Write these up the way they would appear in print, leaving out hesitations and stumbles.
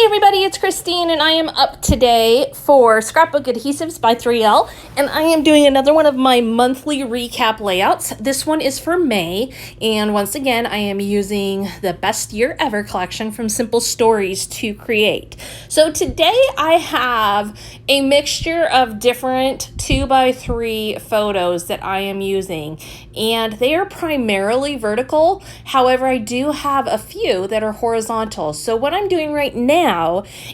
Hey everybody, it's Christine and I am up today for Scrapbook Adhesives by 3L, and I am doing another one of my monthly recap layouts. This one is for May, and once again I am using the Best Year Ever collection from Simple Stories to create. So today I have a mixture of different 2x3 photos that I am using, and they are primarily vertical. However, I do have a few that are horizontal. So what I'm doing right now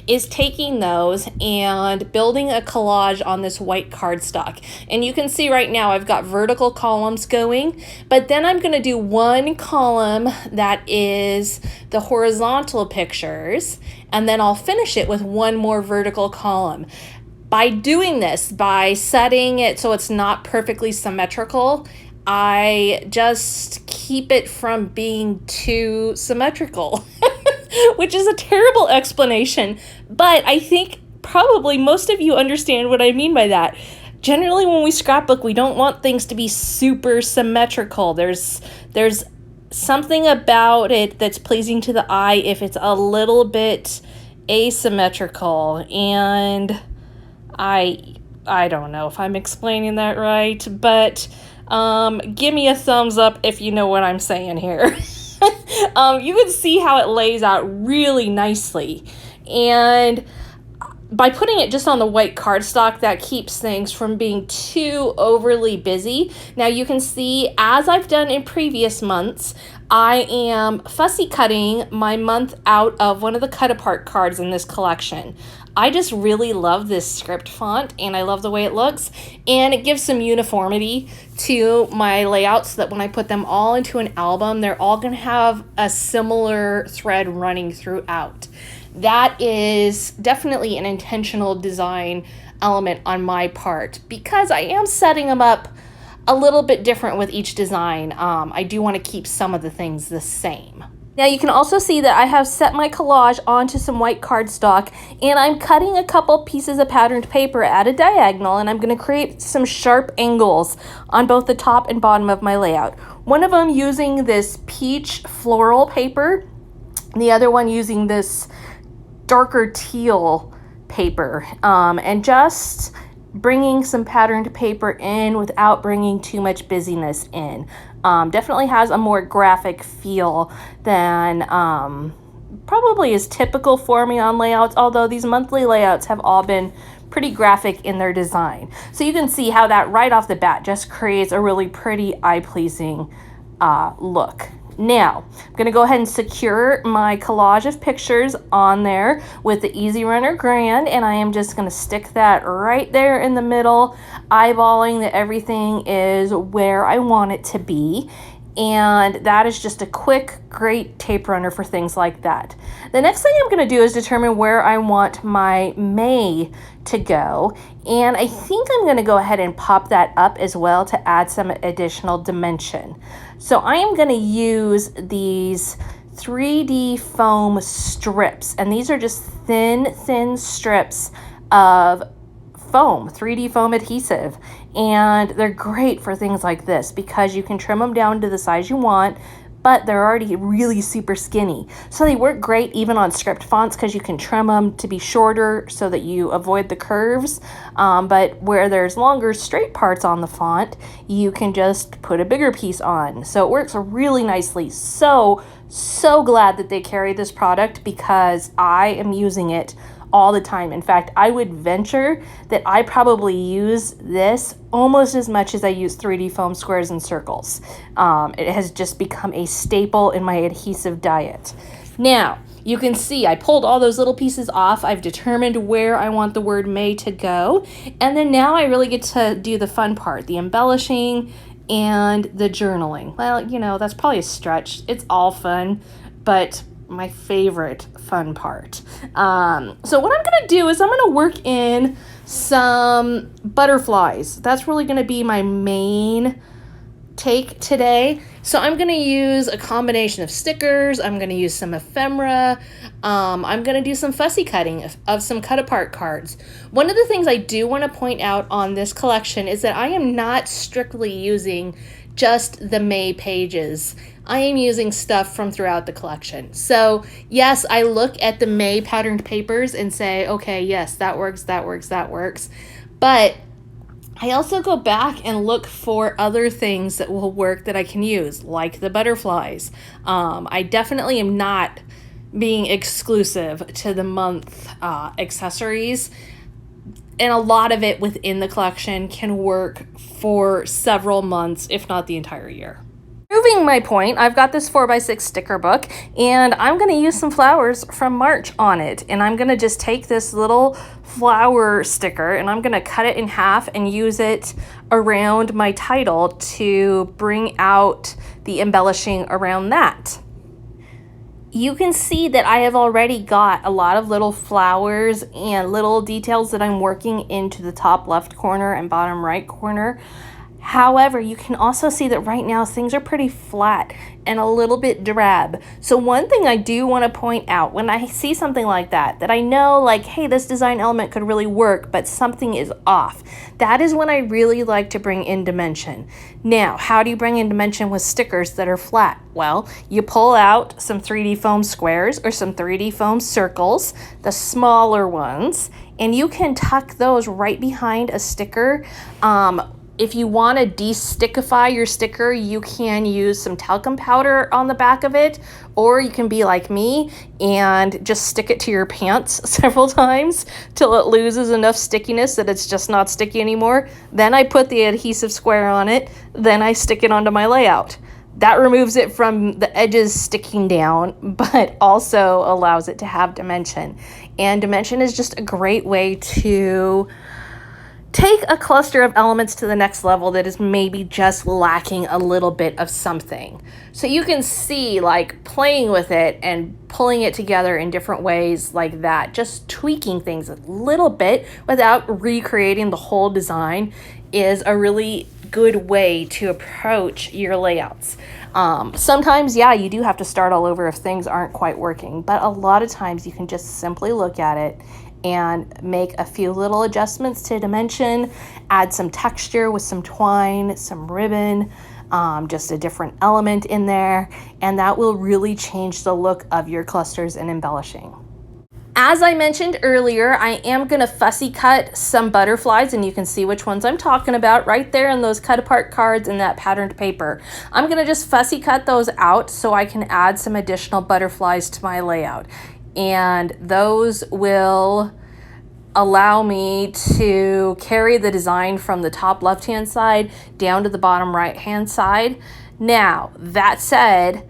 is taking those and building a collage on this white cardstock. And you can see right now I've got vertical columns going, but then I'm going to do one column that is the horizontal pictures, and then I'll finish it with one more vertical column. By doing this, by setting it so it's not perfectly symmetrical, I just keep it from being too symmetrical. Which is a terrible explanation, but I think probably most of you understand what I mean by that. Generally, when we scrapbook, we don't want things to be super symmetrical. There's something about it that's pleasing to the eye if it's a little bit asymmetrical, and I don't know if I'm explaining that right, but give me a thumbs up if you know what I'm saying here. You can see how it lays out really nicely, and by putting it just on the white cardstock, that keeps things from being too overly busy. Now you can see, as I've done in previous months, I am fussy cutting my month out of one of the cut apart cards in this collection. I just really love this script font, and I love the way it looks, and it gives some uniformity to my layouts so that when I put them all into an album, they're all going to have a similar thread running throughout. That is definitely an intentional design element on my part, because I am setting them up a little bit different with each design. I do want to keep some of the things the same. Now you can also see that I have set my collage onto some white cardstock, and I'm cutting a couple pieces of patterned paper at a diagonal, and I'm going to create some sharp angles on both the top and bottom of my layout. One of them using this peach floral paper, the other one using this darker teal paper, and just bringing some patterned paper in without bringing too much busyness in. Definitely has a more graphic feel than probably is typical for me on layouts, although these monthly layouts have all been pretty graphic in their design. So you can see how that right off the bat just creates a really pretty eye-pleasing look. Now, I'm going to go ahead and secure my collage of pictures on there with the Easy Runner Grand, and I am just going to stick that right there in the middle, eyeballing that everything is where I want it to be. And that is just a quick, great tape runner for things like that. The next thing I'm going to do is determine where I want my May to go. And I think I'm going to go ahead and pop that up as well to add some additional dimension. So I am going to use these 3D foam strips. And these are just thin strips of foam, 3D foam adhesive, and they're great for things like this because you can trim them down to the size you want, but they're already really super skinny. So they work great even on script fonts because you can trim them to be shorter so that you avoid the curves, but where there's longer straight parts on the font, you can just put a bigger piece on. So it works really nicely. So glad that they carry this product because I am using it all the time. In fact, I would venture that I probably use this almost as much as I use 3D foam squares and circles. It has just become a staple in my adhesive diet. Now, you can see I pulled all those little pieces off. I've determined where I want the word May to go. And then now I really get to do the fun part, the embellishing and the journaling. Well, you know, that's probably a stretch. It's all fun, but my favorite fun part. So what I'm going to do is I'm going to work in some butterflies. That's really going to be my main take today. So I'm going to use a combination of stickers. I'm going to use some ephemera. I'm going to do some fussy cutting of some cut apart cards. One of the things I do want to point out on this collection is that I am not strictly using just the May pages. I am using stuff from throughout the collection. So yes, I look at the May patterned papers and say, okay, yes, that works, that works, that works. But I also go back and look for other things that will work that I can use, like the butterflies. I definitely am not being exclusive to the month accessories. And a lot of it within the collection can work for several months, if not the entire year. Proving my point, I've got this 4x6 sticker book, and I'm going to use some flowers from March on it. And I'm going to just take this little flower sticker and I'm going to cut it in half and use it around my title to bring out the embellishing around that. You can see that I have already got a lot of little flowers and little details that I'm working into the top left corner and bottom right corner. However, you can also see that right now things are pretty flat and a little bit drab. So one thing I do want to point out when I see something like that I know like, hey, this design element could really work, but something is off. That is when I really like to bring in dimension. Now, how do you bring in dimension with stickers that are flat? Well, you pull out some 3D foam squares or some 3D foam circles, the smaller ones, and you can tuck those right behind a sticker. If you want to de-stickify your sticker, you can use some talcum powder on the back of it, or you can be like me and just stick it to your pants several times till it loses enough stickiness that it's just not sticky anymore. Then I put the adhesive square on it, then I stick it onto my layout. That removes it from the edges sticking down, but also allows it to have dimension. And dimension is just a great way to take a cluster of elements to the next level that is maybe just lacking a little bit of something. So you can see like playing with it and pulling it together in different ways like that, just tweaking things a little bit without recreating the whole design is a really good way to approach your layouts. Sometimes, yeah, you do have to start all over if things aren't quite working, but a lot of times you can just simply look at it and make a few little adjustments to dimension, add some texture with some twine, some ribbon, just a different element in there, and that will really change the look of your clusters and embellishing. As I mentioned earlier, I am going to fussy cut some butterflies, and you can see which ones I'm talking about right there in those cut apart cards in that patterned paper. I'm going to just fussy cut those out so I can add some additional butterflies to my layout. And those will allow me to carry the design from the top left-hand side down to the bottom right-hand side. Now, that said,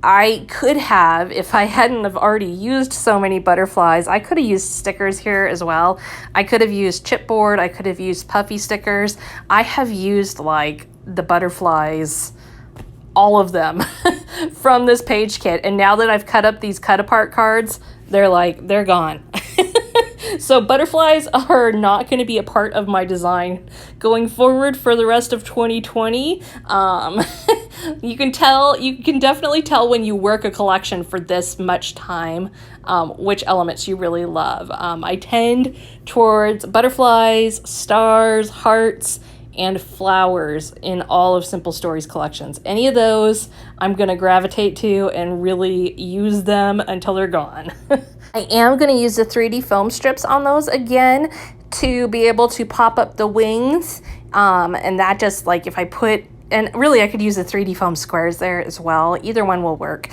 I could have, if I hadn't have already used so many butterflies, I could have used stickers here as well. I could have used chipboard, I could have used puffy stickers. I have used like the butterflies, all of them from this page kit. And now that I've cut up these cut apart cards, they're gone. So butterflies are not going to be a part of my design going forward for the rest of 2020. You can definitely tell when you work a collection for this much time, which elements you really love. I tend towards butterflies, stars, hearts, and flowers in all of Simple Stories collections. Any of those I'm going to gravitate to and really use them until they're gone. I am going to use the 3D foam strips on those again to be able to pop up the wings. And that just like if I put, and really I could use the 3D foam squares there as well. Either one will work.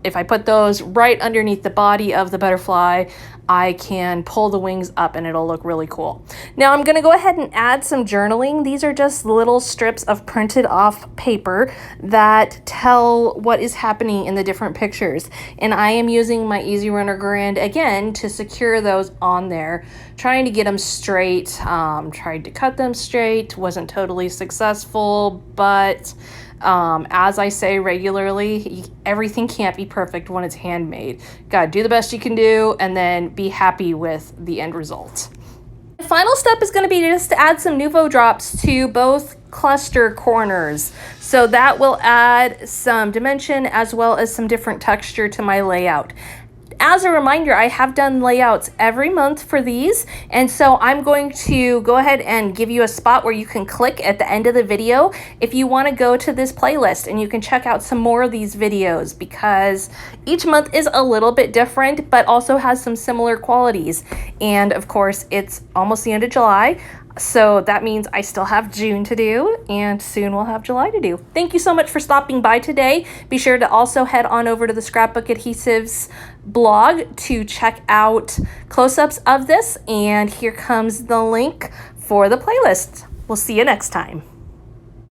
If I put those right underneath the body of the butterfly, I can pull the wings up and it'll look really cool. Now I'm going to go ahead and add some journaling. These are just little strips of printed off paper that tell what is happening in the different pictures. And I am using my Easy Runner Grand again to secure those on there, trying to get them straight. Tried to cut them straight, wasn't totally successful, but as I say regularly, everything can't be perfect when it's handmade. Gotta do the best you can do and then be happy with the end result. final step is going to be just to add some Nuvo drops to both cluster corners. So that will add some dimension as well as some different texture to my layout. As a reminder, I have done layouts every month for these, and so I'm going to go ahead and give you a spot where you can click at the end of the video if you want to go to this playlist and you can check out some more of these videos, because each month is a little bit different but also has some similar qualities. And of course, it's almost the end of July, so that means I still have June to do, and soon we'll have July to do. Thank you so much for stopping by today. Be sure to also head on over to the Scrapbook Adhesives blog to check out close-ups of this, and here comes the link for the playlist. We'll see you next time.